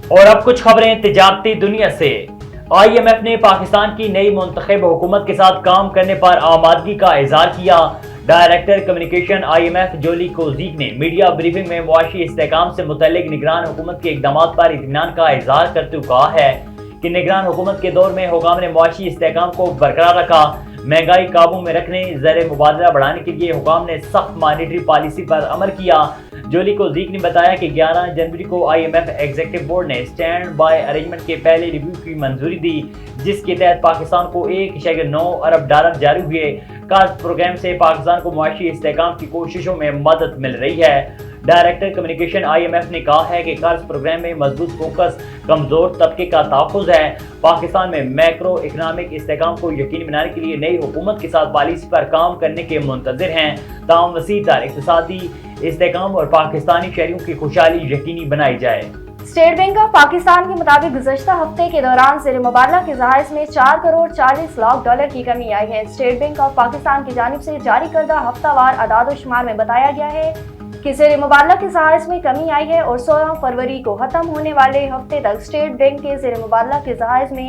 اور اب کچھ خبریں تجارتی دنیا سے۔ IMF نے پاکستان کی نئی منتخب حکومت کے ساتھ کام کرنے پر آمادگی کا اظہار کیا۔ ڈائریکٹر کمیونیکیشن IMF جولی کوزیک نے میڈیا بریفنگ میں معاشی استحکام سے متعلق نگران حکومت کے اقدامات پر اطمینان کا اظہار کرتے ہوئے کہا ہے کہ نگران حکومت کے دور میں حکام نے معاشی استحکام کو برقرار رکھا، مہنگائی قابو میں رکھنے، زر مبادلہ بڑھانے کے لیے حکام نے سخت مانیٹری پالیسی پر عمل کیا۔ جولی کوزیک نے بتایا کہ 11 جنوری کو IMF ایگزیکٹو بورڈ نے اسٹینڈ بائی ارینجمنٹ کے پہلے ریویو کی منظوری دی، جس کے تحت پاکستان کو $1.9 ارب جاری ہوئے۔ قرض پروگرام سے پاکستان کو معاشی استحکام کی کوششوں میں مدد مل رہی ہے۔ ڈائریکٹر کمیونیکیشن IMF نے کہا ہے کہ قرض پروگرام میں مضبوط فوکس کمزور طبقے کا تحفظ ہے۔ پاکستان میں میکرو اکنامک استحکام کو یقینی بنانے کے لیے نئی حکومت کے ساتھ پالیسی پر کام کرنے کے منتظر ہیں تاہم وسیع تر اقتصادی استحکام اور پاکستانی شہریوں کی خوشحالی یقینی بنائی جائے۔ اسٹیٹ بینک آف پاکستان کے مطابق گزشتہ ہفتے کے دوران زیر مبادلہ کے ذخائر میں $4.40 کروڑ کی کمی آئی ہے۔ اسٹیٹ بینک آف پاکستان کی جانب سے جاری کردہ ہفتہ وار اعداد و شمار میں بتایا گیا ہے کہ زیر مبادلہ کے ذخائر میں کمی آئی ہے اور 16 فروری کو ختم ہونے والے ہفتے تک اسٹیٹ بینک کے زیر مبادلہ کے ذخائر میں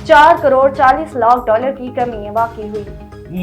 $4.40 کی کمی واقع ہوئی۔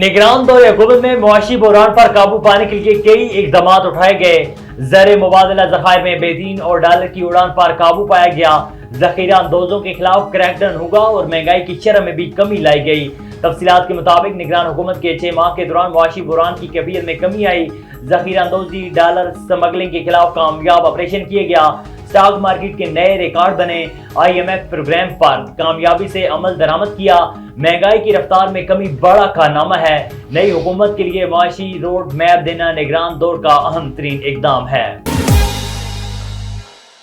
نگران دور حکومت میں معاشی بحران پر قابو پانے کے لیے کئی اقدامات اٹھائے گئے۔ زر مبادلہ ذخائر میں بے دین اور ڈالر کی اڑان پر قابو پایا گیا، ذخیرہ اندوزوں کے خلاف کریک ڈاؤن ہوگا اور مہنگائی کی شرح میں بھی کمی لائی گئی۔ تفصیلات کے مطابق نگران حکومت کے 6 ماہ کے دوران معاشی بحران کی کیفیت میں کمی آئی، ذخیرہ اندوزی، ڈالر سمگلنگ کے خلاف کامیاب آپریشن کیا گیا، اسٹاک مارکیٹ کے نئے ریکارڈ بنے، IMF پروگرام پر کامیابی سے عمل درآمد کیا، مہنگائی کی رفتار میں کمی بڑا کارنامہ ہے۔ نئی حکومت کے لیے معاشی روڈ میپ دینا نگران دور کا اہم ترین اقدام ہے۔